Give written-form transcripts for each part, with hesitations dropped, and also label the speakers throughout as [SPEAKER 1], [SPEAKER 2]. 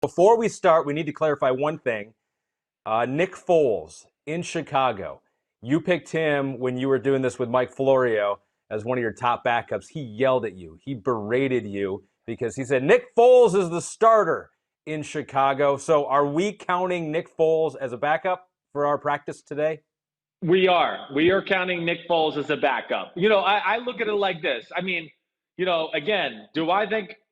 [SPEAKER 1] Before we start, we need to clarify one thing. Nick Foles in Chicago. You picked him when you were doing this with Mike Florio as one of your top backups. He yelled at you. He berated you because he said Nick Foles is the starter in Chicago. So are we counting Nick Foles as a backup for our practice today?
[SPEAKER 2] We are. We are counting Nick Foles as a backup. I look at it like this. Again,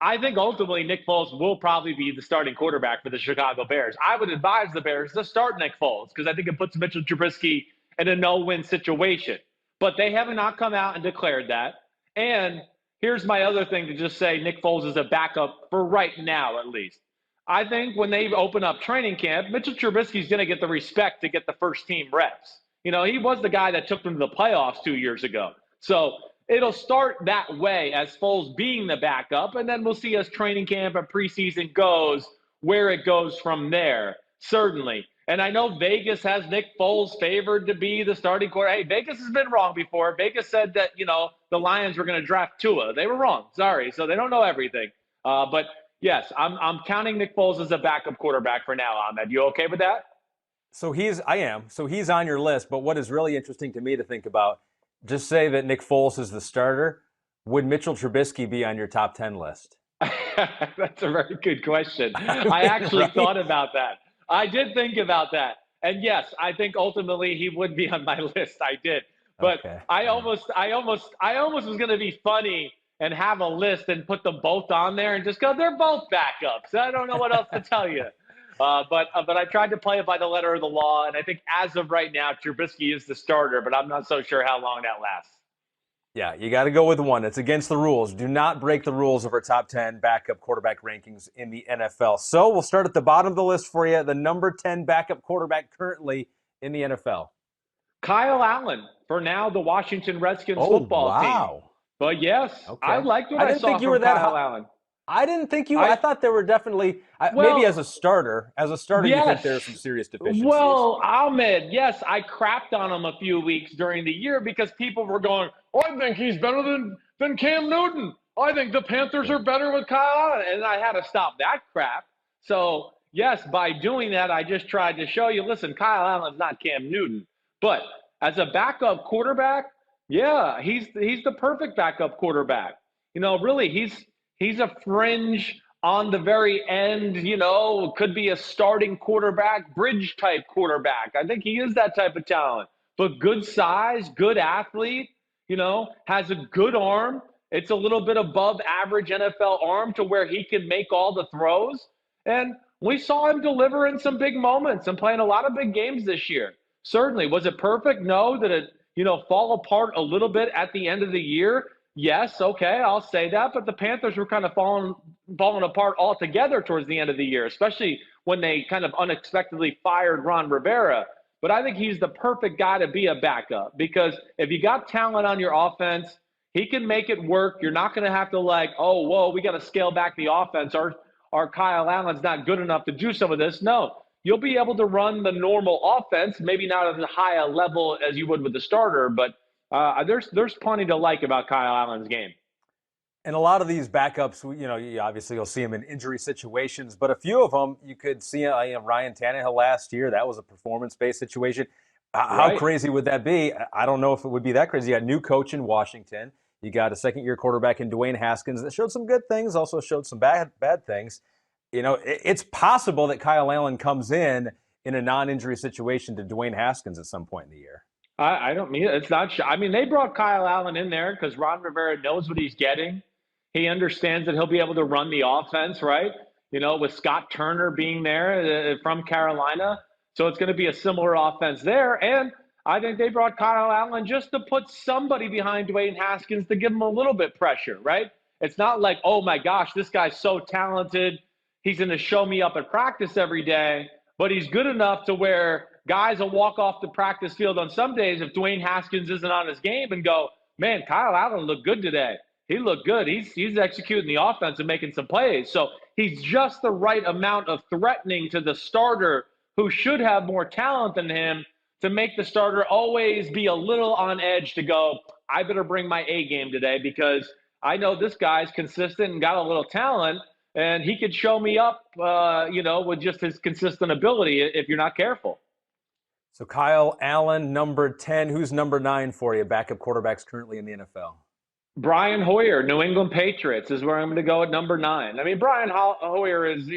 [SPEAKER 2] I think ultimately Nick Foles will probably be the starting quarterback for the Chicago Bears. I would advise the Bears to start Nick Foles because I think it puts Mitchell Trubisky in a no-win situation. But they have not come out and declared that. And here's my other thing to just say Nick Foles is a backup for right now, at least. I think when they open up training camp, Mitchell Trubisky's going to get the respect to get the first team reps. He was the guy that took them to the playoffs 2 years ago. So it'll start that way as Foles being the backup, and then we'll see as training camp and preseason goes where it goes from there, certainly. And I know Vegas has Nick Foles favored to be the starting quarterback. Hey, Vegas has been wrong before. Vegas said that, the Lions were going to draft Tua. They were wrong. Sorry. So they don't know everything. But, yes, I'm counting Nick Foles as a backup quarterback for now, Ahmed. You okay with that?
[SPEAKER 1] I am. So he's on your list. But what is really interesting to me to think about, just say that Nick Foles is the starter. Would Mitchell Trubisky be on your top 10 list?
[SPEAKER 2] That's a very good question. I actually thought about that. I did think about that. And yes, I think ultimately he would be on my list. I did. But okay. I almost was going to be funny and have a list and put them both on there and just go, they're both backups. I don't know what else to tell you. But I tried to play it by the letter of the law, and I think as of right now, Trubisky is the starter, but I'm not so sure how long that lasts.
[SPEAKER 1] Yeah, you got to go with one. It's against the rules. Do not break the rules of our top 10 backup quarterback rankings in the NFL. So we'll start at the bottom of the list for you. The number 10 backup quarterback currently in the NFL.
[SPEAKER 2] Kyle Allen, for now, the Washington Redskins football team. But yes, okay. I liked what I saw from Kyle Allen.
[SPEAKER 1] I didn't think you. I thought there were definitely maybe as a starter. As a starter,
[SPEAKER 2] yes.
[SPEAKER 1] You think there are some serious deficiencies.
[SPEAKER 2] Well, Ahmed, yes, I crapped on him a few weeks during the year because people were going, I think he's better than Cam Newton. I think the Panthers are better with Kyle Allen, and I had to stop that crap. So yes, by doing that, I just tried to show you. Listen, Kyle Allen's not Cam Newton, but as a backup quarterback, yeah, he's the perfect backup quarterback. Really, He's a fringe on the very end, could be a starting quarterback, bridge type quarterback. I think he is that type of talent, but good size, good athlete, has a good arm. It's a little bit above average NFL arm to where he can make all the throws. And we saw him deliver in some big moments and playing a lot of big games this year. Certainly. Was it perfect? No. Did it, fall apart a little bit at the end of the year? Yes, okay, I'll say that, but the Panthers were kind of falling apart altogether towards the end of the year, especially when they kind of unexpectedly fired Ron Rivera. But I think he's the perfect guy to be a backup because if you got talent on your offense, he can make it work. You're not going to have to we got to scale back the offense. Our Kyle Allen's not good enough to do some of this. No, you'll be able to run the normal offense, maybe not at as high a level as you would with the starter, but there's plenty to like about Kyle Allen's game.
[SPEAKER 1] And a lot of these backups, you'll see them in injury situations, but a few of them you could see. Ryan Tannehill last year, that was a performance-based situation. How crazy would that be? I don't know if it would be that crazy. You got a new coach in Washington. You got a second-year quarterback in Dwayne Haskins that showed some good things, also showed some bad things. It's possible that Kyle Allen comes in a non-injury situation to Dwayne Haskins at some point in the year.
[SPEAKER 2] I don't mean it. It's not. They brought Kyle Allen in there because Ron Rivera knows what he's getting. He understands that he'll be able to run the offense, right? With Scott Turner being there from Carolina. So it's going to be a similar offense there. And I think they brought Kyle Allen just to put somebody behind Dwayne Haskins to give him a little bit pressure, right? It's not like, oh, my gosh, this guy's so talented. He's going to show me up at practice every day. But he's good enough to where guys will walk off the practice field on some days if Dwayne Haskins isn't on his game and go, man, Kyle Allen looked good today. He looked good. He's executing the offense and making some plays. So he's just the right amount of threatening to the starter who should have more talent than him to make the starter always be a little on edge to go, I better bring my A game today because I know this guy's consistent and got a little talent. and he could show me up, with just his consistent ability if you're not careful.
[SPEAKER 1] So Kyle Allen, number 10. Who's number 9 for you? Backup quarterbacks currently in the NFL.
[SPEAKER 2] Brian Hoyer, New England Patriots, is where I'm going to go at number 9. I mean, Brian Hoyer is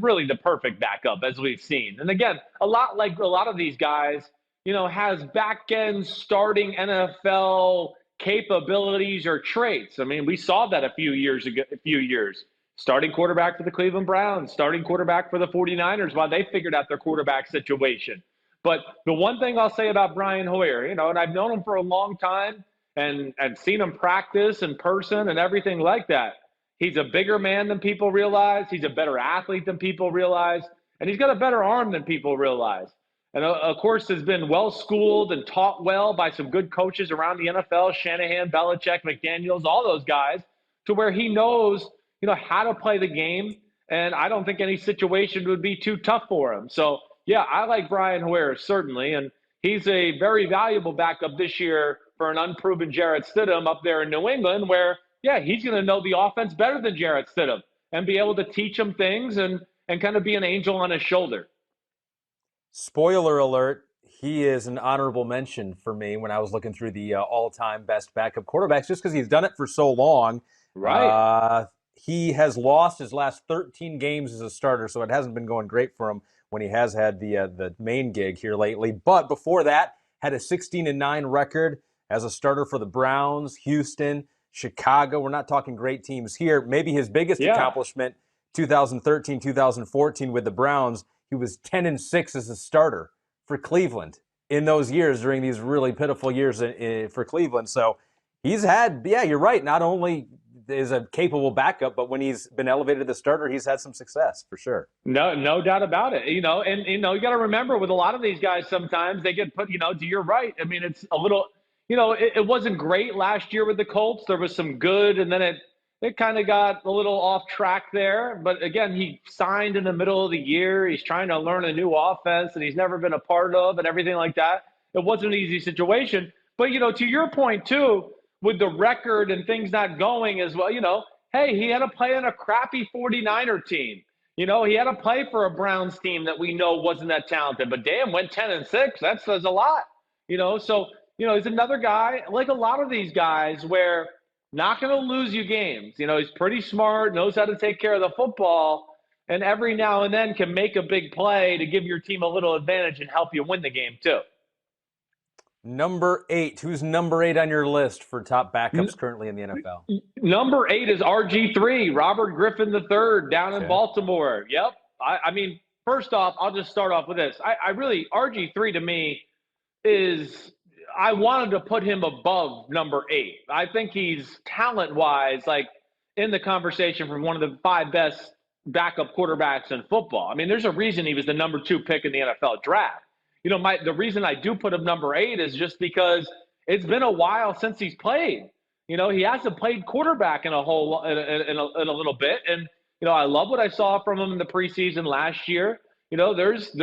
[SPEAKER 2] really the perfect backup, as we've seen. And again, a lot like a lot of these guys, has back-end starting NFL capabilities or traits. I mean, we saw that a few years. Starting quarterback for the Cleveland Browns, starting quarterback for the 49ers while they figured out their quarterback situation. But the one thing I'll say about Brian Hoyer, and I've known him for a long time, and I've seen him practice in person and everything like that. He's a bigger man than people realize. He's a better athlete than people realize. And he's got a better arm than people realize. And, of course, has been well-schooled and taught well by some good coaches around the NFL, Shanahan, Belichick, McDaniels, all those guys, to where he knows, how to play the game. And I don't think any situation would be too tough for him. So, yeah, I like Brian Hoyer, certainly. And he's a very valuable backup this year for an unproven Jarrett Stidham up there in New England where, yeah, he's going to know the offense better than Jarrett Stidham and be able to teach him things and kind of be an angel on his shoulder.
[SPEAKER 1] Spoiler alert, he is an honorable mention for me when I was looking through the all-time best backup quarterbacks just because he's done it for so long.
[SPEAKER 2] Right.
[SPEAKER 1] He has lost his last 13 games as a starter, so it hasn't been going great for him when he has had the main gig here lately. But before that, had a 16-9 record as a starter for the Browns, Houston, Chicago. We're not talking great teams here. Maybe his biggest accomplishment, 2013, 2014 with the Browns, he was 10-6 as a starter for Cleveland in those years during these really pitiful years for Cleveland. So he's had, you're right, not only is a capable backup, but when he's been elevated to the starter, he's had some success for sure.
[SPEAKER 2] No doubt about it. You got to remember with a lot of these guys, sometimes they get put, to your right. I mean, it's a little, it wasn't great last year with the Colts. There was some good, and then it kind of got a little off track there. But again, he signed in the middle of the year. He's trying to learn a new offense that he's never been a part of and everything like that. It wasn't an easy situation. But, to your point, too, with the record and things not going as well, hey, he had to play on a crappy 49er team. He had to play for a Browns team that we know wasn't that talented. But damn, went 10-6. That says a lot. So, he's another guy, like a lot of these guys, where not going to lose you games. He's pretty smart, knows how to take care of the football, and every now and then can make a big play to give your team a little advantage and help you win the game too.
[SPEAKER 1] Number 8. Who's number 8 on your list for top backups currently in the NFL?
[SPEAKER 2] Number 8 is RG3, Robert Griffin III, down in Baltimore. Yep. I mean, first off, I'll just start off with this. I really, RG3 to me is, I wanted to put him above number 8. I think he's talent-wise, like, in the conversation from one of the 5 best backup quarterbacks in football. I mean, there's a reason he was the number 2 pick in the NFL draft. The reason I do put him number 8 is just because it's been a while since he's played. He hasn't played quarterback in a little bit. And, I love what I saw from him in the preseason last year. There's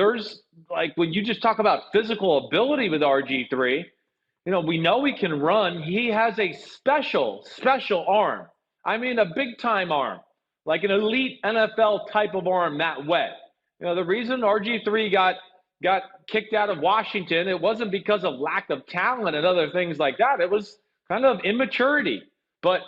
[SPEAKER 2] like, when you just talk about physical ability with RG3, we know he can run. He has a special arm. I mean, a big-time arm, like an elite NFL type of arm that wet. The reason RG3 got kicked out of Washington, it wasn't because of lack of talent and other things like that. It was kind of immaturity. But,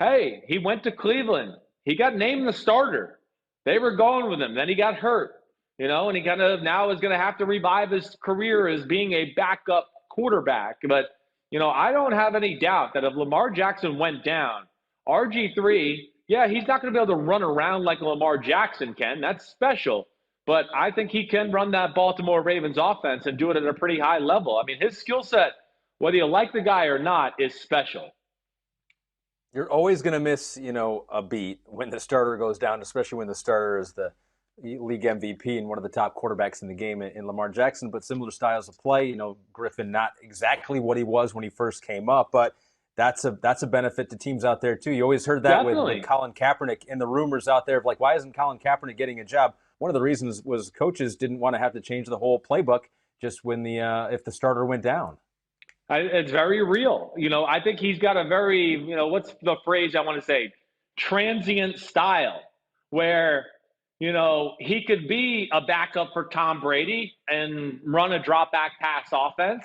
[SPEAKER 2] hey, he went to Cleveland. He got named the starter. They were going with him. Then he got hurt, and he kind of now is going to have to revive his career as being a backup quarterback. But, I don't have any doubt that if Lamar Jackson went down, RG3, he's not going to be able to run around like Lamar Jackson can. That's special. But I think he can run that Baltimore Ravens offense and do it at a pretty high level. I mean, his skill set, whether you like the guy or not, is special.
[SPEAKER 1] You're always going to miss, a beat when the starter goes down, especially when the starter is the league MVP and one of the top quarterbacks in the game in Lamar Jackson, but similar styles of play. Griffin, not exactly what he was when he first came up, but that's a benefit to teams out there too. You always heard that with Colin Kaepernick and the rumors out there of like, why isn't Colin Kaepernick getting a job? One of the reasons was coaches didn't want to have to change the whole playbook just when if the starter went down.
[SPEAKER 2] It's very real. I think he's got a very, what's the phrase I want to say? Transient style, where, he could be a backup for Tom Brady and run a drop back pass offense,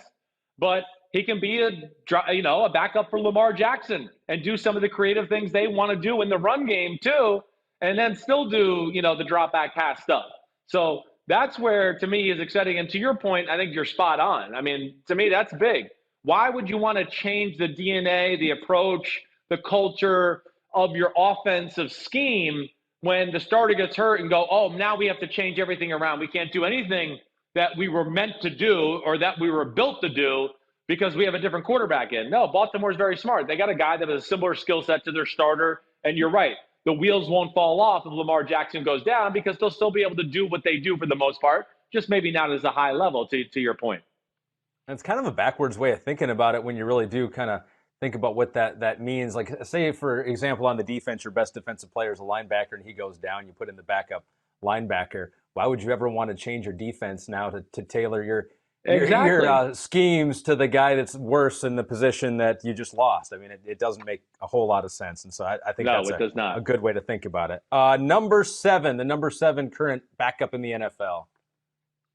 [SPEAKER 2] but he can be a backup for Lamar Jackson and do some of the creative things they want to do in the run game too, and then still do, the drop back pass stuff. So that's where, to me, is exciting. And to your point, I think you're spot on. I mean, to me, that's big. Why would you want to change the DNA, the approach, the culture of your offensive scheme when the starter gets hurt and go, oh, now we have to change everything around. We can't do anything that we were meant to do or that we were built to do because we have a different quarterback in. No, Baltimore's very smart. They got a guy that has a similar skill set to their starter, and you're right. The wheels won't fall off if Lamar Jackson goes down because they'll still be able to do what they do for the most part, just maybe not as a high level, to your point.
[SPEAKER 1] And it's kind of a backwards way of thinking about it when you really do kind of think about what that means. Like, say, for example, on the defense, your best defensive player is a linebacker and he goes down, you put in the backup linebacker. Why would you ever want to change your defense now to tailor your schemes to the guy that's worse in the position that you just lost? I mean, it doesn't make a whole lot of sense. And so I think that's a good way to think about it. The number 7 current backup in the NFL.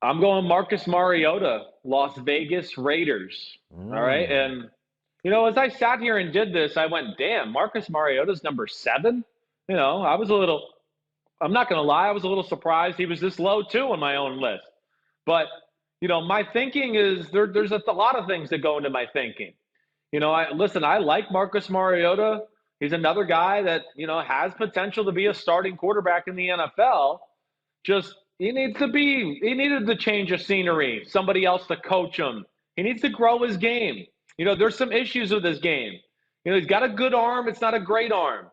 [SPEAKER 2] I'm going Marcus Mariota, Las Vegas Raiders. All right. And, as I sat here and did this, I went, damn, Marcus Mariota's number 7. I'm not going to lie, I was a little surprised he was this low too on my own list. But, my thinking is there's a lot of things that go into my thinking. I like Marcus Mariota. He's another guy that, has potential to be a starting quarterback in the NFL. Just he needed to change of scenery, somebody else to coach him. He needs to grow his game. There's some issues with his game. He's got a good arm. It's not a great arm.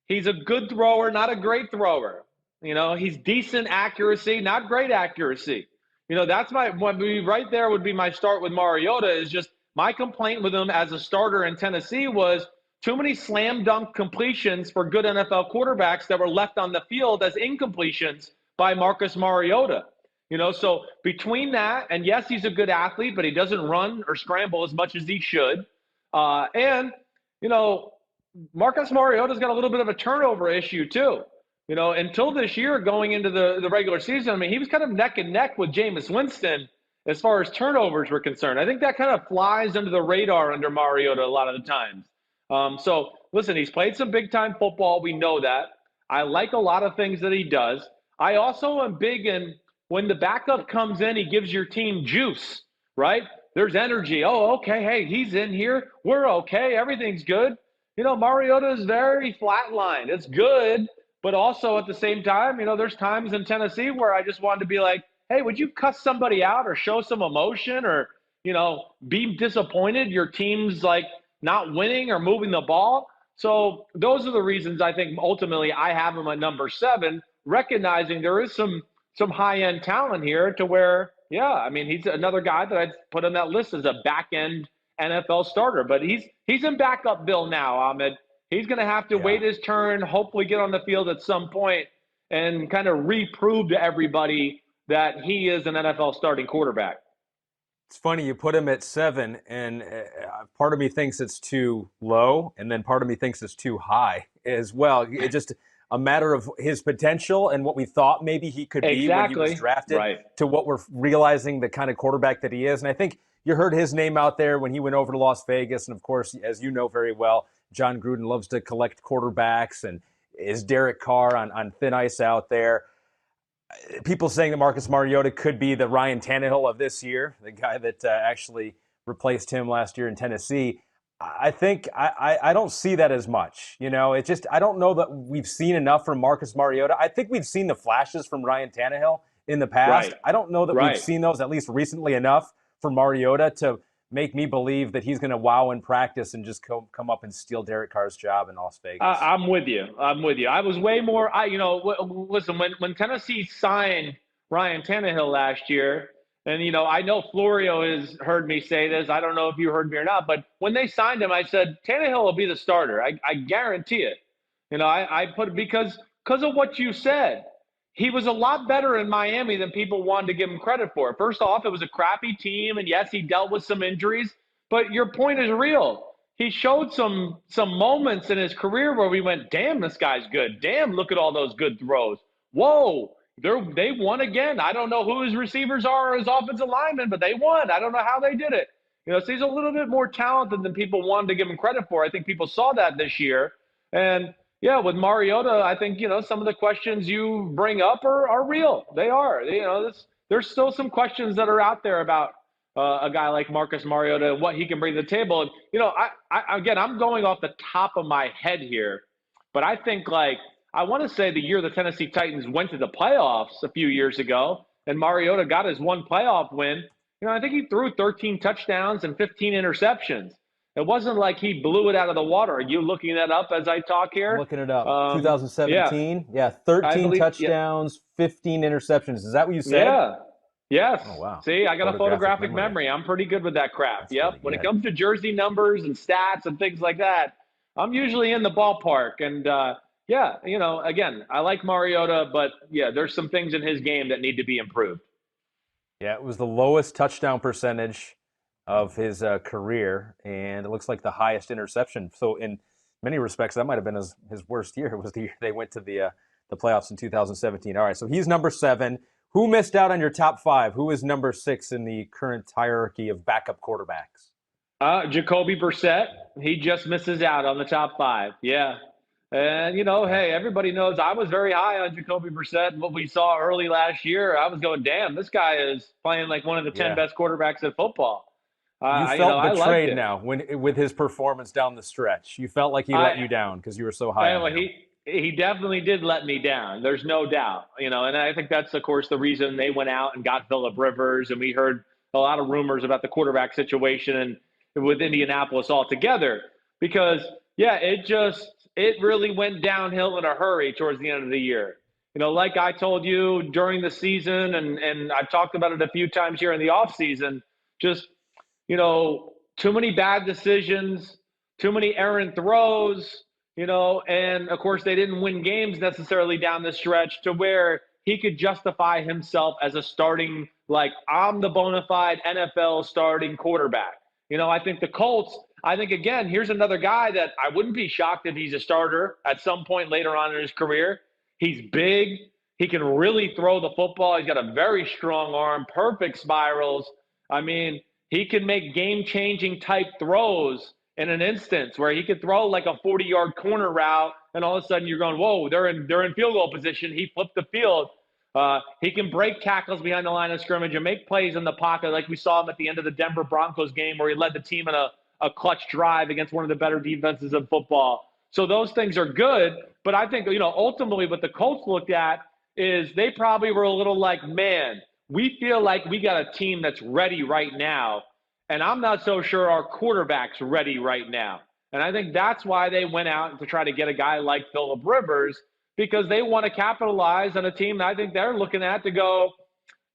[SPEAKER 2] He's a good thrower, not a great thrower. He's decent accuracy, not great accuracy. That's right there would be my start with Mariota. Is just my complaint with him as a starter in Tennessee was too many slam dunk completions for good NFL quarterbacks that were left on the field as incompletions by Marcus Mariota. So between that, and yes, he's a good athlete, but he doesn't run or scramble as much as he should. Marcus Mariota's got a little bit of a turnover issue too. Until this year going into the regular season, I mean, he was kind of neck and neck with Jameis Winston as far as turnovers were concerned. I think that kind of flies under the radar under Mariota a lot of the times. So listen, he's played some big time football. We know that. I like a lot of things that he does. I also am big in when the backup comes in, he gives your team juice, right? There's energy. Oh, okay. Hey, he's in here. We're okay. Everything's good. Mariota is very flatlined. It's good. But also at the same time, there's times in Tennessee where I just wanted to be like, hey, would you cuss somebody out or show some emotion or, be disappointed your team's like not winning or moving the ball? So those are the reasons I think ultimately I have him at number 7, recognizing there is some high-end talent here to where, he's another guy that I'd put on that list as a back-end NFL starter. But he's in backup bill now, Ahmed. He's going to have to wait his turn, hopefully get on the field at some point and kind of reprove to everybody that he is an NFL starting quarterback.
[SPEAKER 1] It's funny, you put him at 7, and part of me thinks it's too low, and then part of me thinks it's too high as well. It's just a matter of his potential and what we thought maybe he could be when he was drafted to what we're realizing the kind of quarterback that he is. And I think you heard his name out there when he went over to Las Vegas. And, of course, as you know very well, John Gruden loves to collect quarterbacks and is Derek Carr on thin ice out there. People saying that Marcus Mariota could be the Ryan Tannehill of this year, the guy that actually replaced him last year in Tennessee. I think I don't see that as much. It's just I don't know that we've seen enough from Marcus Mariota. I think we've seen the flashes from Ryan Tannehill in the past. Right. I don't know that we've seen those, at least recently, enough for Mariota to make me believe that he's going to wow in practice and just come up and steal Derek Carr's job in Las Vegas.
[SPEAKER 2] I'm with you. I was way more listen, when Tennessee signed Ryan Tannehill last year, and, I know Florio has heard me say this. I don't know if you heard me or not, but when they signed him, I said, Tannehill will be the starter. I guarantee it. I put it because of what you said. He was a lot better in Miami than people wanted to give him credit for. First off, it was a crappy team, and yes, he dealt with some injuries, but your point is real. he showed some moments in his career where we went, damn, this guy's good. Damn, look at all those good throws. Whoa, they won again. I don't know who his receivers are or his offensive linemen, but they won. I don't know how they did it. So he's a little bit more talented than people wanted to give him credit for. I think people saw that this year. And yeah, with Mariota, I think, some of the questions you bring up are real. They are. There's still some questions that are out there about a guy like Marcus Mariota and what he can bring to the table. And, again, I'm going off the top of my head here, but I think, I want to say the year the Tennessee Titans went to the playoffs a few years ago and Mariota got his one playoff win, I think he threw 13 touchdowns and 15 interceptions. It wasn't like he blew it out of the water. Are you looking that up as I talk here?
[SPEAKER 1] I'm looking it up. 2017? Yeah, 13 touchdowns, 15 interceptions. Is that what you said?
[SPEAKER 2] Yeah. Yes.
[SPEAKER 1] Oh, wow.
[SPEAKER 2] See, I got a photographic memory. I'm pretty good with that crap.
[SPEAKER 1] That's
[SPEAKER 2] yep. When it comes to jersey numbers and stats and things like that, I'm usually in the ballpark. And, again, I like Mariota, but, there's some things in his game that need to be improved.
[SPEAKER 1] Yeah, it was the lowest touchdown percentage of his career, and it looks like the highest interception. So in many respects, that might have been his worst year. It was the year they went to the playoffs in 2017. All right, so he's number 7. Who missed out on your top 5? Who is number 6 in the current hierarchy of backup quarterbacks?
[SPEAKER 2] Jacoby Brissett. He just misses out on the top 5. Yeah. And, hey, everybody knows I was very high on Jacoby Brissett. What we saw early last year, I was going, damn, this guy is playing like one of the 10 best quarterbacks in football.
[SPEAKER 1] You felt betrayed now with his performance down the stretch. You felt like he let you down because you were so high on him.
[SPEAKER 2] He definitely did let me down. There's no doubt. And I think that's, of course, the reason they went out and got Phillip Rivers. And we heard a lot of rumors about the quarterback situation and with Indianapolis altogether. Because, it really went downhill in a hurry towards the end of the year. Like I told you during the season, and I've talked about it a few times here in the offseason, just, too many bad decisions, too many errant throws, and of course they didn't win games necessarily down the stretch to where he could justify himself as a starting, I'm the bona fide NFL starting quarterback. I think the Colts, again, here's another guy that I wouldn't be shocked if he's a starter at some point later on in his career. He's big. He can really throw the football. He's got a very strong arm, perfect spirals. He can make game-changing type throws in an instance where he could throw like a 40-yard corner route, and all of a sudden you're going, whoa, they're in field goal position. He flipped the field. He can break tackles behind the line of scrimmage and make plays in the pocket like we saw him at the end of the Denver Broncos game where he led the team in a clutch drive against one of the better defenses in football. So those things are good, but I think, ultimately what the Colts looked at is they probably were a little like, man, we feel like we got a team that's ready right now, and I'm not so sure our quarterback's ready right now. And I think that's why they went out to try to get a guy like Phillip Rivers, because they want to capitalize on a team that I think they're looking at to go,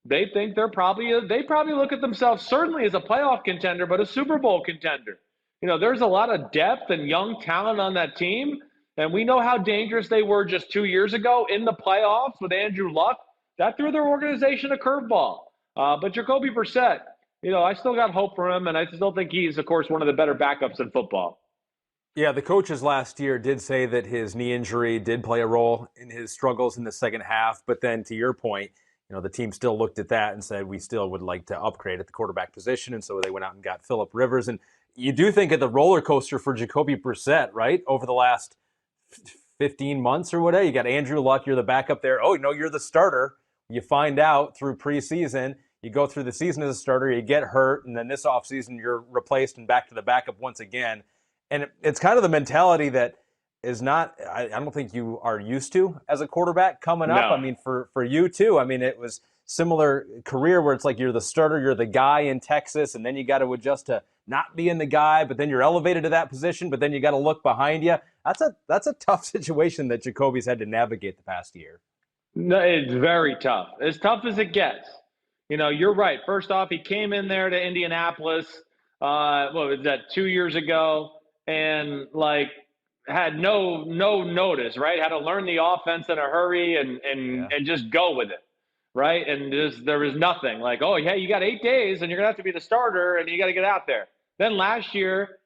[SPEAKER 2] they think they probably look at themselves certainly as a playoff contender, but a Super Bowl contender. There's a lot of depth and young talent on that team, and we know how dangerous they were just 2 years ago in the playoffs with Andrew Luck. That threw their organization a curveball. But Jacoby Brissett, I still got hope for him, and I still think he's, of course, one of the better backups in football.
[SPEAKER 1] Yeah, the coaches last year did say that his knee injury did play a role in his struggles in the second half. But then to your point, the team still looked at that and said, we still would like to upgrade at the quarterback position. And so they went out and got Phillip Rivers. And you do think of the roller coaster for Jacoby Brissett, right? Over the last 15 months or whatever. You got Andrew Luck, you're the backup there. Oh, you're the starter. You find out through preseason. You go through the season as a starter, you get hurt, and then this offseason you're replaced and back to the backup once again. And it's kind of the mentality that is not, I don't think you are used to as a quarterback coming up.
[SPEAKER 2] No.
[SPEAKER 1] For you too. It was similar career where it's like you're the starter, you're the guy in Texas, and then you got to adjust to not being the guy, but then you're elevated to that position, but then you got to look behind you. That's a tough situation that Jacoby's had to navigate the past year.
[SPEAKER 2] No, it's very tough. As tough as it gets. You're right. First off, he came in there to Indianapolis, what was that, 2 years ago, and had no notice, right? Had to learn the offense in a hurry and just go with it, right? And there was nothing like, oh, you got 8 days and you're going to have to be the starter and you got to get out there. Then last year,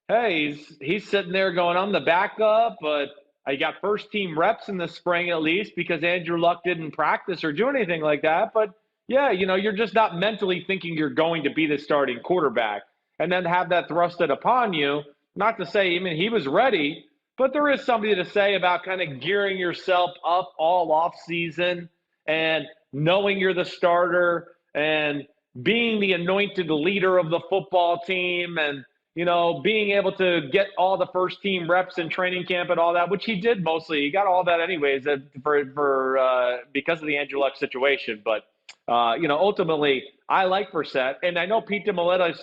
[SPEAKER 2] hey, he's sitting there going, I'm the backup, but I got first team reps in the spring at least because Andrew Luck didn't practice or do anything like that. But yeah, you're just not mentally thinking you're going to be the starting quarterback and then have that thrusted upon you. Not to say, I mean, he was ready, but there is something to say about kind of gearing yourself up all off season and knowing you're the starter and being the anointed leader of the football team and being able to get all the first team reps in training camp and all that, which he did mostly. He got all that anyways for because of the Andrew Luck situation. But ultimately, I like Brissett, and I know Pete Demolitis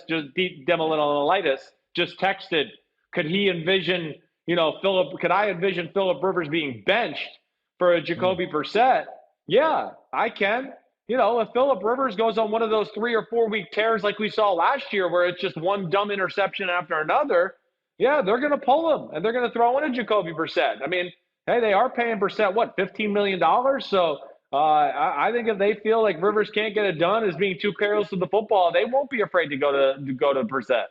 [SPEAKER 2] just texted. Could he envision, Could I envision Phillip Rivers being benched for a Jacoby Brissett? Yeah, I can. If Phillip Rivers goes on one of those 3 or 4 week tears like we saw last year where it's just one dumb interception after another, yeah, they're going to pull him and they're going to throw in a Jacoby Brissett. I mean, hey, they are paying Brissett, what, $15 million? So I think if they feel like Rivers can't get it done as being too careless with the football, they won't be afraid to go to Brissett.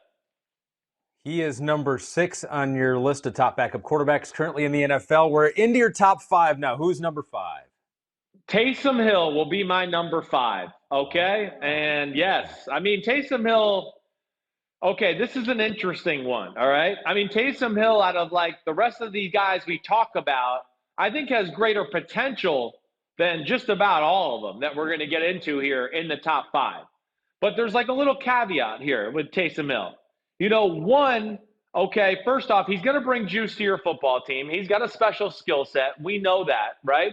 [SPEAKER 1] He is number 6 on your list of top backup quarterbacks currently in the NFL. We're into your top 5 now. Who's number 5?
[SPEAKER 2] Taysom Hill will be my number 5, okay? And yes, I mean, Taysom Hill, okay, this is an interesting one, all right? I mean, Taysom Hill, out of like the rest of the guys we talk about, I think has greater potential than just about all of them that we're going to get into here in the top 5. But there's like a little caveat here with Taysom Hill. One, okay, first off, he's going to bring juice to your football team. He's got a special skill set. We know that, right?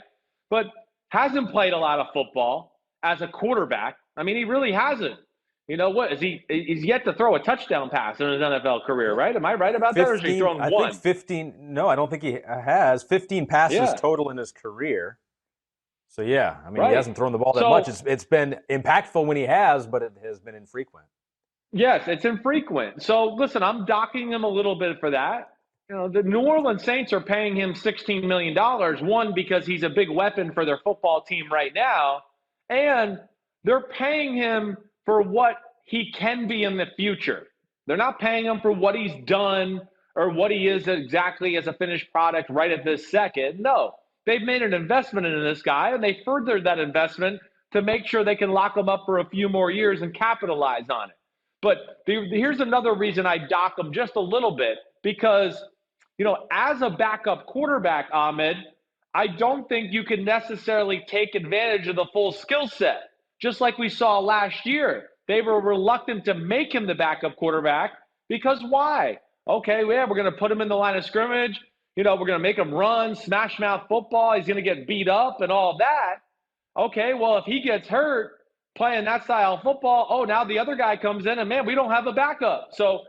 [SPEAKER 2] But hasn't played a lot of football as a quarterback. I mean, he really hasn't. He's yet to throw a touchdown pass in his NFL career, right? Am I right about
[SPEAKER 1] 15,
[SPEAKER 2] that, or has he thrown one?
[SPEAKER 1] I think 15. No, I don't think he has. 15 passes total in his career. So, yeah, I mean, He hasn't thrown the ball that much. It's been impactful when he has, but it has been infrequent.
[SPEAKER 2] Yes, it's infrequent. So, listen, I'm docking him a little bit for that. The New Orleans Saints are paying him $16 million, one, because he's a big weapon for their football team right now, and they're paying him for what he can be in the future. They're not paying him for what he's done or what he is exactly as a finished product right at this second. No, they've made an investment in this guy, and they furthered that investment to make sure they can lock him up for a few more years and capitalize on it. But here's another reason I dock him just a little bit, because as a backup quarterback, Ahmed, I don't think you can necessarily take advantage of the full skill set. Just like we saw last year, they were reluctant to make him the backup quarterback because why? Okay, yeah, we're going to put him in the line of scrimmage. We're going to make him run, smash mouth football. He's going to get beat up and all that. Okay, well, if he gets hurt playing that style of football, now the other guy comes in and, man, we don't have a backup. So,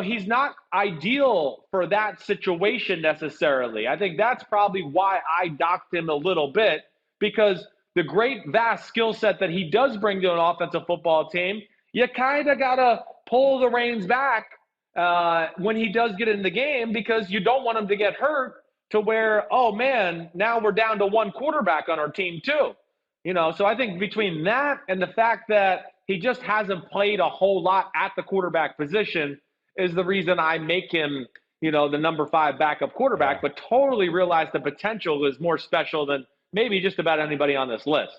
[SPEAKER 2] he's not ideal for that situation necessarily. I think that's probably why I docked him a little bit, because the great vast skill set that he does bring to an offensive football team, you kind of got to pull the reins back when he does get in the game, because you don't want him to get hurt to where, oh man, now we're down to one quarterback on our team too. So I think between that and the fact that he just hasn't played a whole lot at the quarterback position is the reason I make him, the number 5 backup quarterback, but totally realize the potential is more special than maybe just about anybody on this list.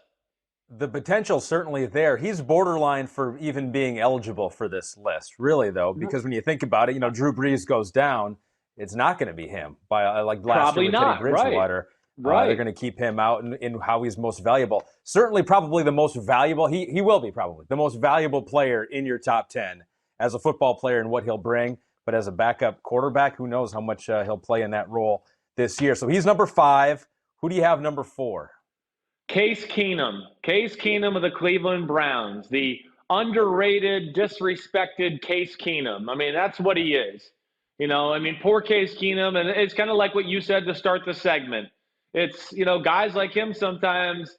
[SPEAKER 1] The potential's certainly there. He's borderline for even being eligible for this list, really, though, because when you think about it, Drew Brees goes down, it's not going to be him by like last year with Teddy Bridgewater.
[SPEAKER 2] Right.
[SPEAKER 1] They're going to keep him out in how he's most valuable. Certainly, probably the most valuable. He will be probably the most valuable player in your top 10 as a football player and what he'll bring. But as a backup quarterback, who knows how much he'll play in that role this year. So he's number 5. Who do you have number 4?
[SPEAKER 2] Case Keenum. Case Keenum of the Cleveland Browns. The underrated, disrespected Case Keenum. I mean, that's what he is. Poor Case Keenum. And it's kind of like what you said to start the segment. It's, guys like him sometimes,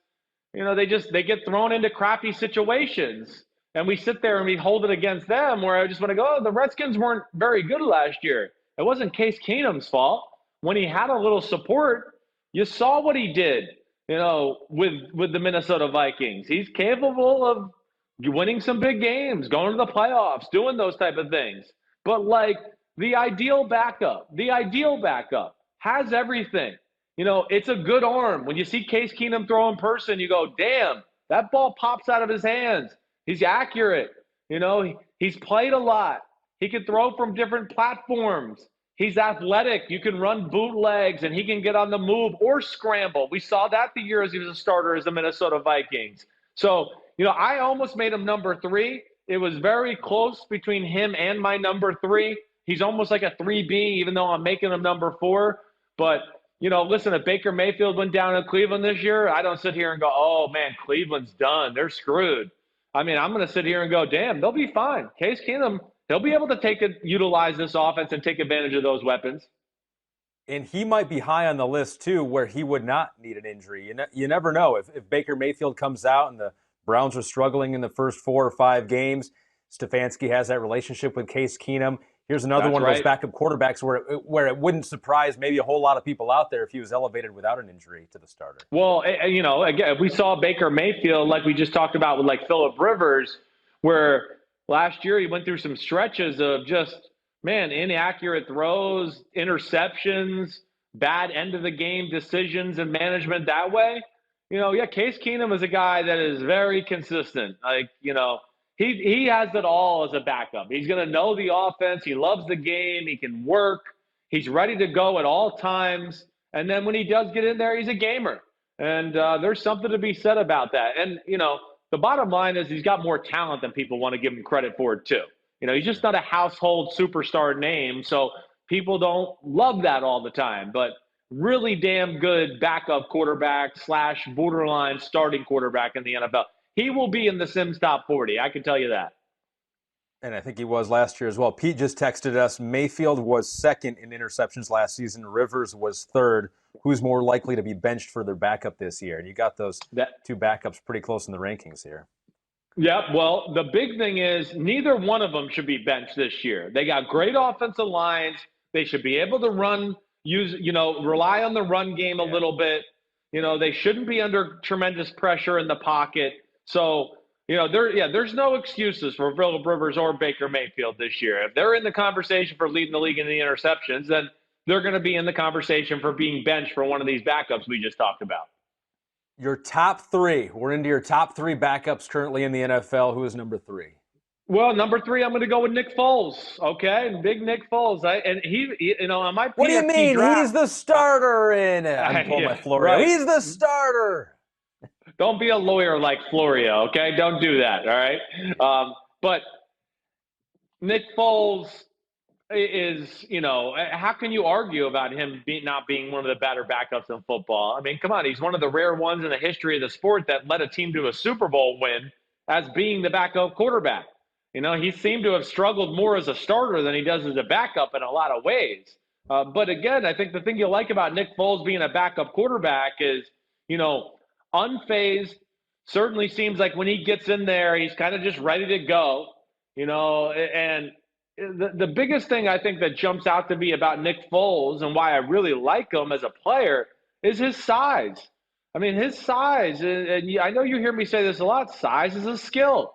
[SPEAKER 2] they get thrown into crappy situations. And we sit there and we hold it against them, where I just want to go, the Redskins weren't very good last year. It wasn't Case Keenum's fault. When he had a little support, you saw what he did, with the Minnesota Vikings. He's capable of winning some big games, going to the playoffs, doing those type of things. But, The ideal backup has everything. It's a good arm. When you see Case Keenum throw in person, you go, damn, that ball pops out of his hands. He's accurate. He's played a lot. He can throw from different platforms. He's athletic. You can run bootlegs, and he can get on the move or scramble. We saw that the years he was a starter as the Minnesota Vikings. So, I almost made him number 3. It was very close between him and my number 3. He's almost like a 3B, even though I'm making him number 4. But, listen, if Baker Mayfield went down in Cleveland this year, I don't sit here and go, oh, man, Cleveland's done. They're screwed. I mean, I'm going to sit here and go, damn, they'll be fine. Case Keenum, he'll be able to utilize this offense and take advantage of those weapons.
[SPEAKER 1] And he might be high on the list, too, where he would not need an injury. You never know. If Baker Mayfield comes out and the Browns are struggling in the first 4 or 5 games, Stefanski has that relationship with Case Keenum. Here's another one of those backup quarterbacks where it wouldn't surprise maybe a whole lot of people out there if he was elevated without an injury to the starter.
[SPEAKER 2] Well, again, we saw Baker Mayfield, like we just talked about with like Phillip Rivers, where last year he went through some stretches of just, man, inaccurate throws, interceptions, bad end of the game decisions and management that way. Case Keenum is a guy that is very consistent. He has it all as a backup. He's going to know the offense. He loves the game. He can work. He's ready to go at all times. And then when he does get in there, he's a gamer. And there's something to be said about that. And, the bottom line is he's got more talent than people want to give him credit for, too. He's just not a household superstar name. So people don't love that all the time. But really damn good backup quarterback / borderline starting quarterback in the NFL. He will be in the Simms top 40. I can tell you that.
[SPEAKER 1] And I think he was last year as well. Pete just texted us, Mayfield was second in interceptions last season. Rivers was third. Who's more likely to be benched for their backup this year? And you got those 2 backups pretty close in the rankings here.
[SPEAKER 2] Yeah, well, the big thing is neither one of them should be benched this year. They got great offensive lines. They should be able to rely on the run game a little bit. They shouldn't be under tremendous pressure in the pocket. So, there's no excuses for Phillip Rivers or Baker Mayfield this year. If they're in the conversation for leading the league in the interceptions, then they're going to be in the conversation for being benched for one of these backups we just talked about.
[SPEAKER 1] Your top 3. We're into your top 3 backups currently in the NFL. Who is number 3?
[SPEAKER 2] Well, number 3, I'm going to go with Nick Foles. Okay, big Nick Foles. On my PFT
[SPEAKER 1] what do you mean?
[SPEAKER 2] draft,
[SPEAKER 1] He's the starter in it. I'm pulling my Florio. Right. He's the starter.
[SPEAKER 2] Don't be a lawyer like Florio, okay? Don't do that, all right? But Nick Foles is, how can you argue about him not being one of the better backups in football? I mean, come on, he's one of the rare ones in the history of the sport that led a team to a Super Bowl win as being the backup quarterback. He seemed to have struggled more as a starter than he does as a backup in a lot of ways. But again, I think the thing you like about Nick Foles being a backup quarterback is, unfazed. Certainly seems like when he gets in there, he's kind of just ready to go, and the biggest thing I think that jumps out to me about Nick Foles and why I really like him as a player is his size. I mean, his size, and I know you hear me say this a lot, size is a skill.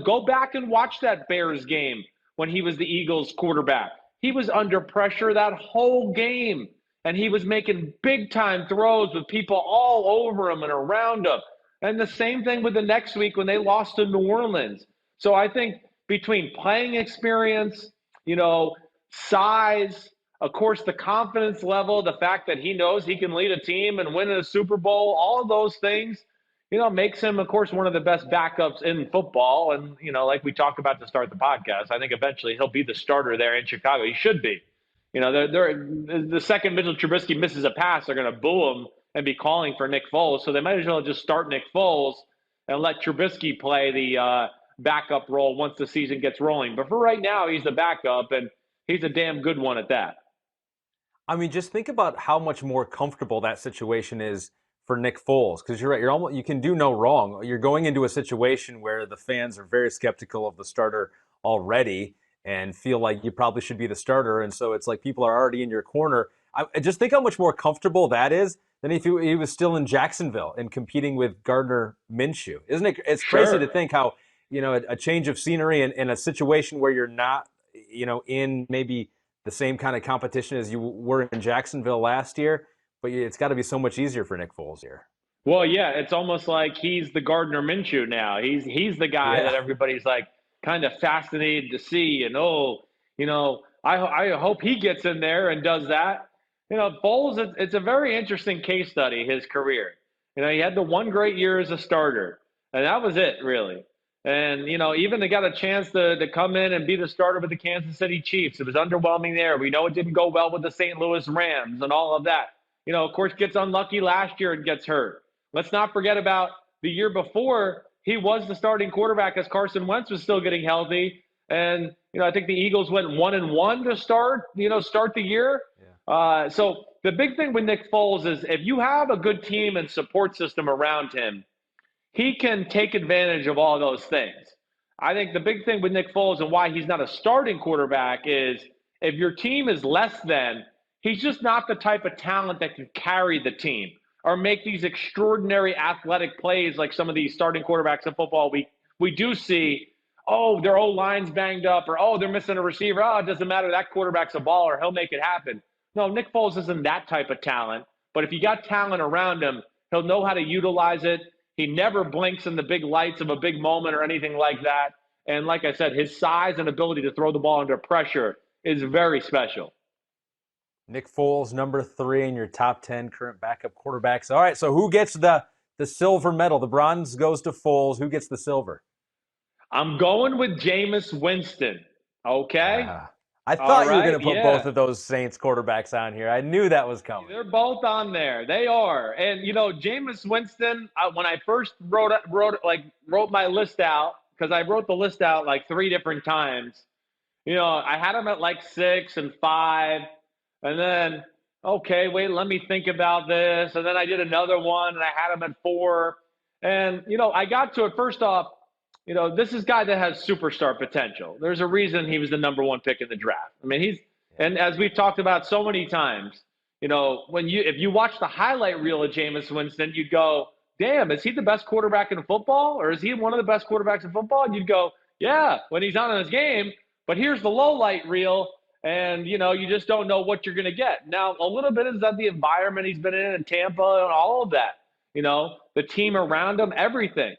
[SPEAKER 2] Go back and watch that Bears game when he was the Eagles quarterback. He was under pressure that whole game, and he was making big-time throws with people all over him and around him. And the same thing with the next week when they lost to New Orleans. So I think between playing experience, size, of course, the confidence level, the fact that he knows he can lead a team and win a Super Bowl, all of those things, makes him, of course, one of the best backups in football. And, like we talked about to start the podcast, I think eventually he'll be the starter there in Chicago. He should be. The second Mitchell Trubisky misses a pass, they're going to boo him and be calling for Nick Foles. So they might as well just start Nick Foles and let Trubisky play the backup role once the season gets rolling. But for right now, he's the backup, and he's a damn good one at that.
[SPEAKER 1] I mean, just think about how much more comfortable that situation is for Nick Foles, because you're right. You can do no wrong. You're going into a situation where the fans are very skeptical of the starter already and feel like you probably should be the starter, and so it's like people are already in your corner. I just think how much more comfortable that is than if he was still in Jacksonville and competing with Gardner Minshew, isn't it? It's crazy to think how a change of scenery and a situation where you're not in maybe the same kind of competition as you were in Jacksonville last year, but it's got to be so much easier for Nick Foles here.
[SPEAKER 2] Well, yeah, it's almost like he's the Gardner Minshew now. He's the guy that
[SPEAKER 1] Yeah.
[SPEAKER 2] everybody's like kind of fascinated to see, and I hope he gets in there and does that. Foles, it's a very interesting case study, his career. He had the one great year as a starter, and that was it, really. And, even they got a chance to come in and be the starter with the Kansas City Chiefs. It was underwhelming there. We know it didn't go well with the St. Louis Rams and all of that. Of course, gets unlucky last year and gets hurt. Let's not forget about the year before. He was the starting quarterback as Carson Wentz was still getting healthy. And, I think the Eagles went 1-1 to start the year. Yeah. So the big thing with Nick Foles is if you have a good team and support system around him, he can take advantage of all those things. I think the big thing with Nick Foles and why he's not a starting quarterback is if your team is less than, he's just not the type of talent that can carry the team or make these extraordinary athletic plays like some of these starting quarterbacks in football we do see. Oh, their O-line's banged up, or oh, they're missing a receiver. Oh, it doesn't matter. That quarterback's a baller. He'll make it happen. No, Nick Foles isn't that type of talent. But if you got talent around him, he'll know how to utilize it. He never blinks in the big lights of a big moment or anything like that. And like I said, his size and ability to throw the ball under pressure is very special.
[SPEAKER 1] Nick Foles, number 3 in your top 10 current backup quarterbacks. All right, so who gets the silver medal? The bronze goes to Foles. Who gets the silver?
[SPEAKER 2] I'm going with Jameis Winston. Okay?
[SPEAKER 1] I thought you were going to put both of those Saints quarterbacks on here. I knew that was coming.
[SPEAKER 2] They're both on there. They are. And, Jameis Winston, when I first wrote my list out, because I wrote the list out like 3 different times, I had him at like 6 and 5. And then, okay, wait, let me think about this. And then I did another one, and I had him at 4. And, I got to it first off. This is a guy that has superstar potential. There's a reason he was the number 1 pick in the draft. I mean, and as we've talked about so many times, if you watch the highlight reel of Jameis Winston, you'd go, damn, is he the best quarterback in football? Or is he one of the best quarterbacks in football? And you'd go, yeah, when he's on in his game. But here's the low light reel, and, you just don't know what you're going to get. Now, a little bit is that the environment he's been in Tampa and all of that, the team around him, everything.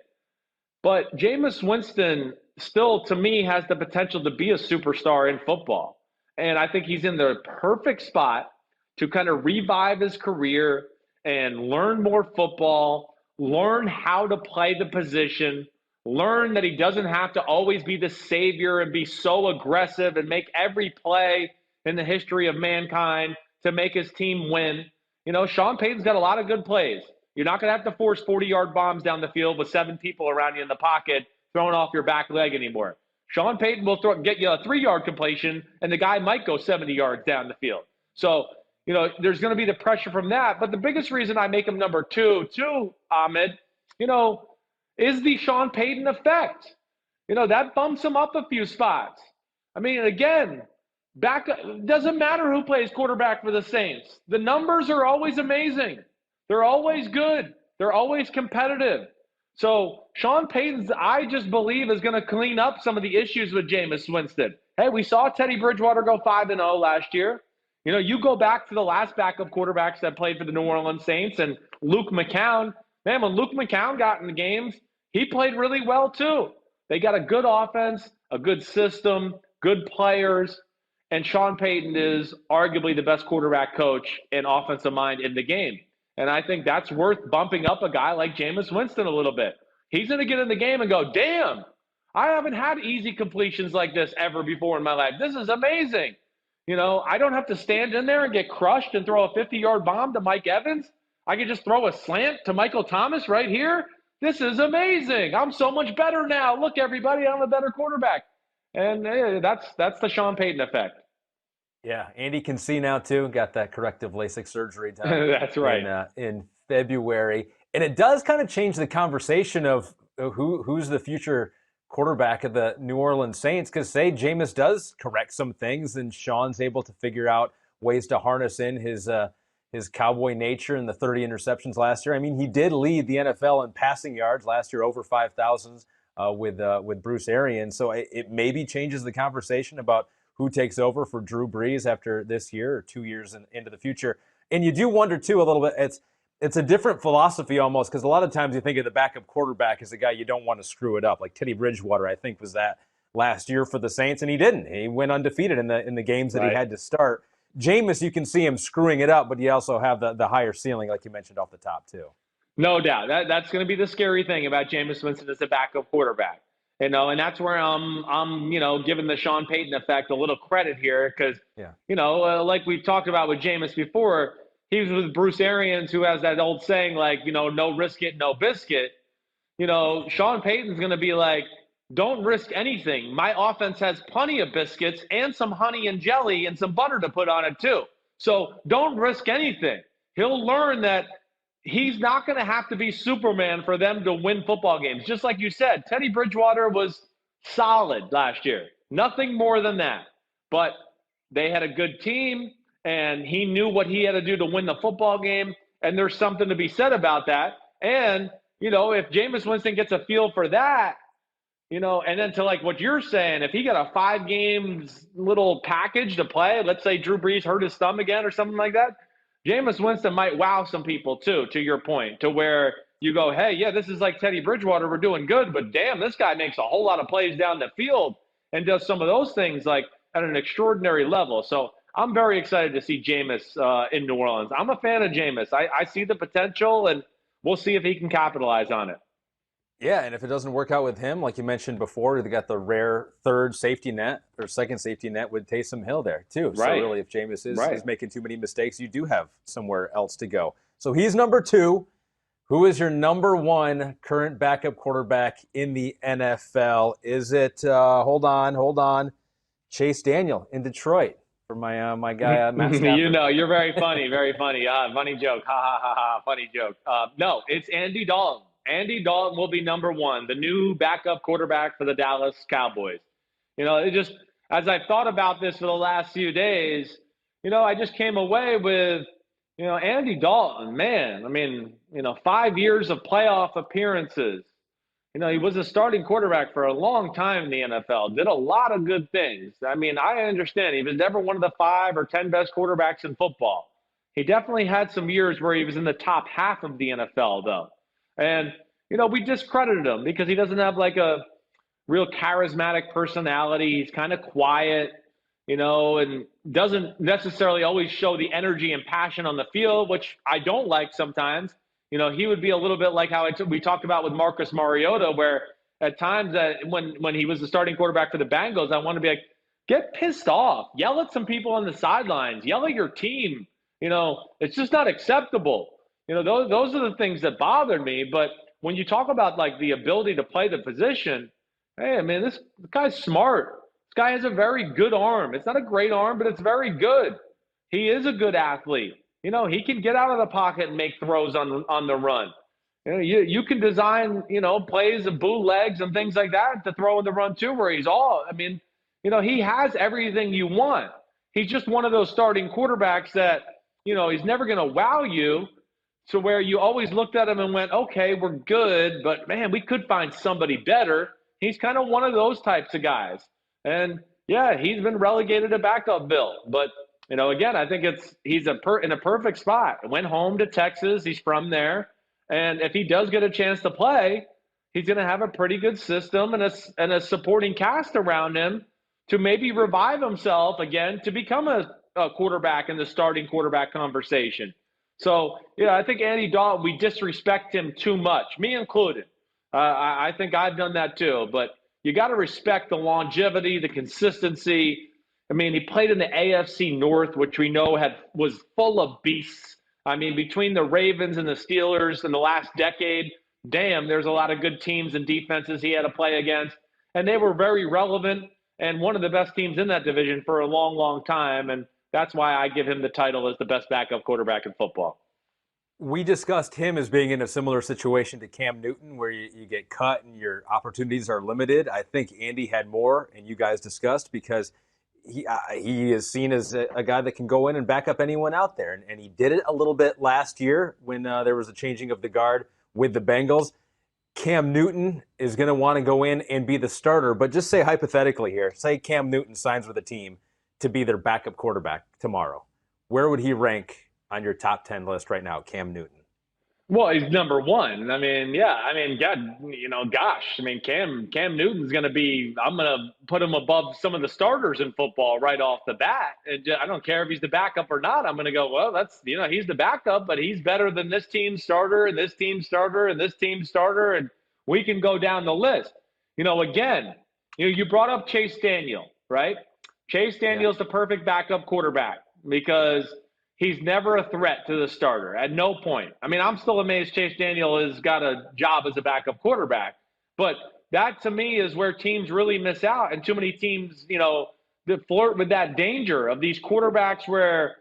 [SPEAKER 2] But Jameis Winston still, to me, has the potential to be a superstar in football. And I think he's in the perfect spot to kind of revive his career and learn more football, learn how to play the position, learn that he doesn't have to always be the savior and be so aggressive and make every play in the history of mankind to make his team win. Sean Payton's got a lot of good plays. You're not going to have to force 40-yard bombs down the field with 7 people around you in the pocket throwing off your back leg anymore. Sean Payton will get you a 3-yard completion, and the guy might go 70 yards down the field. So, there's going to be the pressure from that. But the biggest reason I make him number 2, too, Ahmed, is the Sean Payton effect. That bumps him up a few spots. I mean, again, doesn't matter who plays quarterback for the Saints. The numbers are always amazing. They're always good. They're always competitive. So Sean Payton's, I just believe, is going to clean up some of the issues with Jameis Winston. Hey, we saw Teddy Bridgewater go 5-0 last year. You go back to the last backup quarterbacks that played for the New Orleans Saints and Luke McCown. Man, when Luke McCown got in the games, he played really well too. They got a good offense, a good system, good players, and Sean Payton is arguably the best quarterback coach and offensive mind in the game. And I think that's worth bumping up a guy like Jameis Winston a little bit. He's going to get in the game and go, damn, I haven't had easy completions like this ever before in my life. This is amazing. I don't have to stand in there and get crushed and throw a 50-yard bomb to Mike Evans. I can just throw a slant to Michael Thomas right here. This is amazing. I'm so much better now. Look, everybody, I'm a better quarterback. And that's the Sean Payton effect.
[SPEAKER 1] Yeah, Andy can see now too. Got that corrective LASIK surgery done.
[SPEAKER 2] That's right.
[SPEAKER 1] In February, and it does kind of change the conversation of who's the future quarterback of the New Orleans Saints. Because say Jameis does correct some things, and Sean's able to figure out ways to harness in his cowboy nature and the 30 interceptions last year. I mean, he did lead the NFL in passing yards last year, over 5,000 with Bruce Arians. So it maybe changes the conversation about who takes over for Drew Brees after this year or 2 years into the future. And you do wonder, too, a little bit, it's a different philosophy almost, because a lot of times you think of the backup quarterback as a guy you don't want to screw it up. Like Teddy Bridgewater, I think, was that last year for the Saints, and he didn't. He went undefeated in the games that he had to start. Jameis, you can see him screwing it up, but you also have the higher ceiling, like you mentioned, off the top, too.
[SPEAKER 2] No doubt. That's going to be the scary thing about Jameis Winston as a backup quarterback. And that's where I'm giving the Sean Payton effect a little credit here because, like we've talked about with Jameis before, he was with Bruce Arians, who has that old saying, like, no risk it, no biscuit. Sean Payton's going to be like, don't risk anything. My offense has plenty of biscuits and some honey and jelly and some butter to put on it too. So don't risk anything. He'll learn that he's not going to have to be Superman for them to win football games. Just like you said, Teddy Bridgewater was solid last year. Nothing more than that. But they had a good team, and he knew what he had to do to win the football game, and there's something to be said about that. And, if Jameis Winston gets a feel for that, and then to like what you're saying, if he got a 5 games little package to play, let's say Drew Brees hurt his thumb again or something like that, Jameis Winston might wow some people too, to your point, to where you go, hey, yeah, this is like Teddy Bridgewater. We're doing good, but damn, this guy makes a whole lot of plays down the field and does some of those things like at an extraordinary level. So I'm very excited to see Jameis in New Orleans. I'm a fan of Jameis. I see the potential, and we'll see if he can capitalize on it.
[SPEAKER 1] Yeah, and if it doesn't work out with him, like you mentioned before, they got the rare third safety net or second safety net with Taysom Hill there, too. Right. So really, if Jameis is making too many mistakes, you do have somewhere else to go. So he's number 2. Who is your number 1 current backup quarterback in the NFL? Is it, hold on, Chase Daniel in Detroit for my guy, Matt Stafford?
[SPEAKER 2] You're very funny, very funny. Funny joke. Ha, ha, ha, ha, funny joke. No, it's Andy Dalton. Andy Dalton will be number 1, the new backup quarterback for the Dallas Cowboys. It just, as I've thought about this for the last few days, I just came away with, Andy Dalton, man. I mean, 5 years of playoff appearances. He was a starting quarterback for a long time in the NFL, did a lot of good things. I mean, I understand he was never one of the 5 or 10 best quarterbacks in football. He definitely had some years where he was in the top half of the NFL, though. And, we discredited him because he doesn't have like a real charismatic personality. He's kind of quiet, and doesn't necessarily always show the energy and passion on the field, which I don't like sometimes. He would be a little bit like how we talked about with Marcus Mariota, where at times that when he was the starting quarterback for the Bengals, I want to be like, get pissed off, yell at some people on the sidelines, yell at your team. It's just not acceptable. Those are the things that bothered me. But when you talk about like the ability to play the position, hey, man, this guy's smart. This guy has a very good arm. It's not a great arm, but it's very good. He is a good athlete. He can get out of the pocket and make throws on the run. You can design, plays of bootlegs and things like that to throw in the run too, where he has everything you want. He's just one of those starting quarterbacks that, he's never going to wow you. So where you always looked at him and went, okay, we're good, but man, we could find somebody better. He's kind of one of those types of guys. And yeah, he's been relegated to backup Bill. But, again, I think he's in a perfect spot. Went home to Texas. He's from there. And if he does get a chance to play, he's going to have a pretty good system and a supporting cast around him to maybe revive himself again to become a quarterback in the starting quarterback conversation. So, I think Andy Dalton, we disrespect him too much, me included. I think I've done that too. But you got to respect the longevity, the consistency. I mean, he played in the AFC North, which we know was full of beasts. I mean, between the Ravens and the Steelers in the last decade, damn, there's a lot of good teams and defenses he had to play against. And they were very relevant and one of the best teams in that division for a long, long time. And that's why I give him the title as the best backup quarterback in football.
[SPEAKER 1] We discussed him as being in a similar situation to Cam Newton, where you get cut and your opportunities are limited. I think Andy had more, and you guys discussed, because he is seen as a guy that can go in and back up anyone out there. And he did it a little bit last year when there was a changing of the guard with the Bengals. Cam Newton is going to want to go in and be the starter, but just say hypothetically here, say Cam Newton signs with a team to be their backup quarterback tomorrow, where would he rank on your top 10 list right now, Cam Newton?
[SPEAKER 2] Well, he's number one. I mean, yeah. I mean, God, gosh. I mean, Cam Newton's going to be. I'm going to put him above some of the starters in football right off the bat. And I don't care if he's the backup or not. I'm going to go. Well, that's he's the backup, but he's better than this team's starter and this team's starter and this team's starter, and we can go down the list. Again, you brought up Chase Daniel, right? Chase Daniel's the perfect backup quarterback because he's never a threat to the starter at no point. I mean, I'm still amazed Chase Daniel has got a job as a backup quarterback. But that, to me, is where teams really miss out. And too many teams, that flirt with that danger of these quarterbacks where,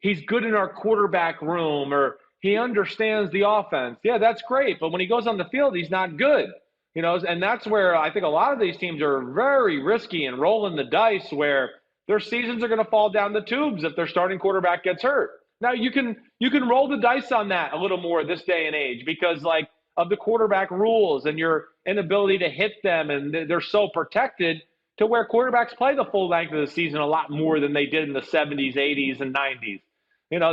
[SPEAKER 2] he's good in our quarterback room or he understands the offense. Yeah, that's great. But when he goes on the field, he's not good. And that's where I think a lot of these teams are very risky and rolling the dice where – their seasons are going to fall down the tubes if their starting quarterback gets hurt. Now you can roll the dice on that a little more this day and age because of the quarterback rules and your inability to hit them, and they're so protected to where quarterbacks play the full length of the season a lot more than they did in the 70s, 80s, and 90s.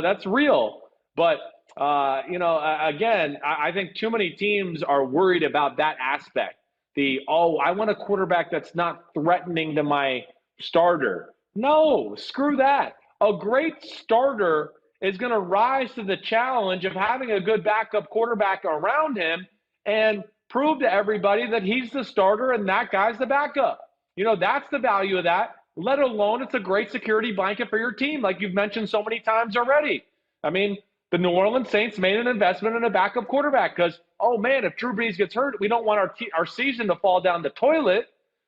[SPEAKER 2] That's real. But again, I think too many teams are worried about that aspect. I want a quarterback that's not threatening to my starter. No, screw that. A great starter is going to rise to the challenge of having a good backup quarterback around him and prove to everybody that he's the starter and that guy's the backup. That's the value of that, let alone it's a great security blanket for your team, like you've mentioned so many times already. I mean, the New Orleans Saints made an investment in a backup quarterback because, if Drew Brees gets hurt, we don't want our season to fall down the toilet.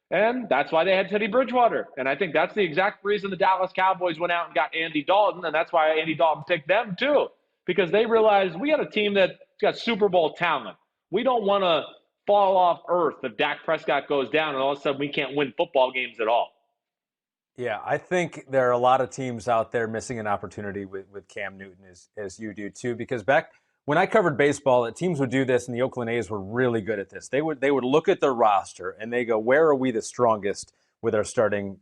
[SPEAKER 2] And that's why they had Teddy Bridgewater. And I think that's the exact reason the Dallas Cowboys went out and got Andy Dalton. And that's why Andy Dalton picked them too, because they realized we got a team that's got Super Bowl talent. We don't want to fall off earth if Dak Prescott goes down and all of a sudden we can't win football games at all.
[SPEAKER 1] Yeah, I think there are a lot of teams out there missing an opportunity with Cam Newton as you do too, because back when I covered baseball, teams would do this, and the Oakland A's were really good at this. They would look at their roster and they go, where are we the strongest with our starting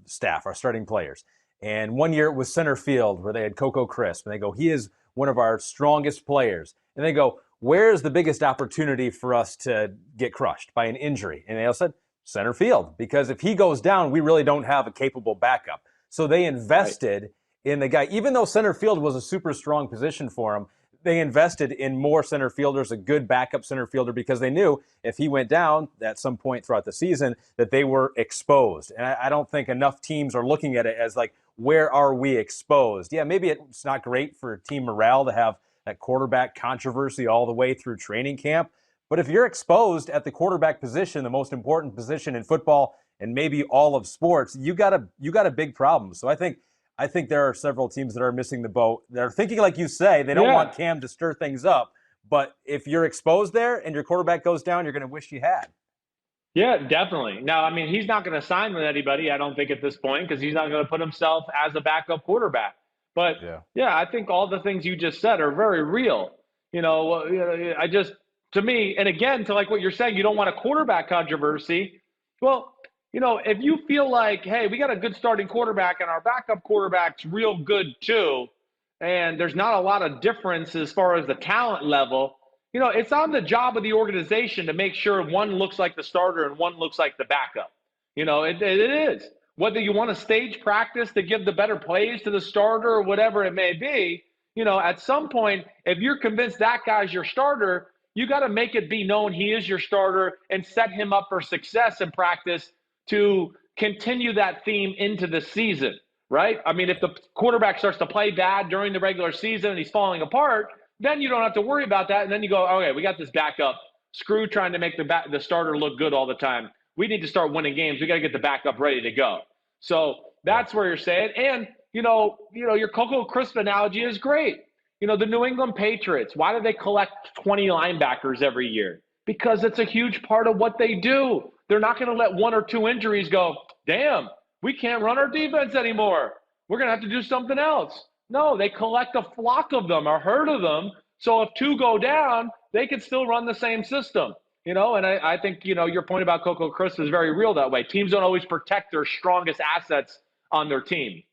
[SPEAKER 1] staff, our starting players? And one year it was center field where they had Coco Crisp, and they go, he is one of our strongest players. And they go, where's the biggest opportunity for us to get crushed by an injury? And they all said, center field, because if he goes down, we really don't have a capable backup. So they invested in the guy, even though center field was a super strong position for him. They invested in more center fielders, a good backup center fielder, because they knew if he went down at some point throughout the season that they were exposed. And I don't think enough teams are looking at it as where are we exposed? Yeah, maybe it's not great for team morale to have that quarterback controversy all the way through training camp. But if you're exposed at the quarterback position, the most important position in football and maybe all of sports, you got a big problem. So I think there are several teams that are missing the boat. They're thinking, like you say, they don't want Cam to stir things up. But if you're exposed there and your quarterback goes down, you're going to wish you had.
[SPEAKER 2] Yeah, definitely. Now, I mean, he's not going to sign with anybody, I don't think, at this point, because he's not going to put himself as a backup quarterback. But, I think all the things you just said are very real. To me, and again, to what you're saying, you don't want a quarterback controversy. Well, if you feel like, hey, we got a good starting quarterback and our backup quarterback's real good too, and there's not a lot of difference as far as the talent level, it's on the job of the organization to make sure one looks like the starter and one looks like the backup. It is. Whether you want to stage practice to give the better plays to the starter or whatever it may be, at some point, if you're convinced that guy's your starter, you got to make it be known he is your starter and set him up for success in practice to continue that theme into the season, right? I mean, if the quarterback starts to play bad during the regular season and he's falling apart, then you don't have to worry about that. And then you go, okay, we got this backup. Screw trying to make the starter look good all the time. We need to start winning games. We got to get the backup ready to go. So that's where you're saying. And, your Coco Crisp analogy is great. The New England Patriots, why do they collect 20 linebackers every year? Because it's a huge part of what they do. They're not going to let one or two injuries go, damn, we can't run our defense anymore. We're going to have to do something else. No, they collect a flock of them, a herd of them. So if two go down, they can still run the same system. And I think, your point about Coco Chris is very real that way. Teams don't always protect their strongest assets on their team.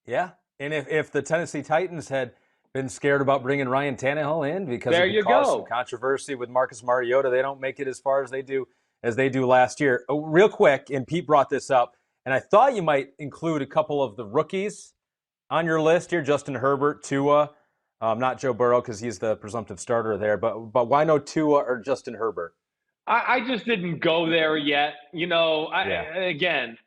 [SPEAKER 1] Yeah. And if the Tennessee Titans had been scared about bringing Ryan Tannehill in because
[SPEAKER 2] There
[SPEAKER 1] it could
[SPEAKER 2] you
[SPEAKER 1] cause some
[SPEAKER 2] go.
[SPEAKER 1] controversy with Marcus Mariota, they don't make it as far as they do last year. Oh, real quick, and Pete brought this up, and I thought you might include a couple of the rookies on your list here: Justin Herbert, Tua, not Joe Burrow because he's the presumptive starter there. But why no Tua or Justin Herbert?
[SPEAKER 2] I just didn't go there yet. Again,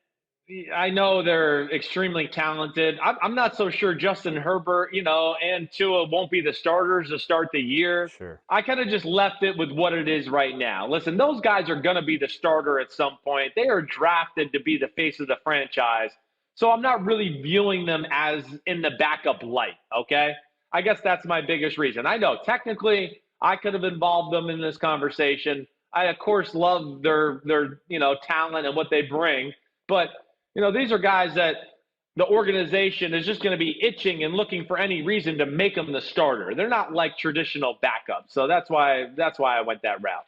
[SPEAKER 2] I know they're extremely talented. I'm not so sure Justin Herbert, and Tua won't be the starters to start the year.
[SPEAKER 1] Sure.
[SPEAKER 2] I kind of just left it with what it is right now. Listen, those guys are going to be the starter at some point. They are drafted to be the face of the franchise. So I'm not really viewing them as in the backup light, okay? I guess that's my biggest reason. I know technically I could have involved them in this conversation. I, of course, love their talent and what they bring. But these are guys that the organization is just going to be itching and looking for any reason to make them the starter. They're not like traditional backups. So that's why I went that route.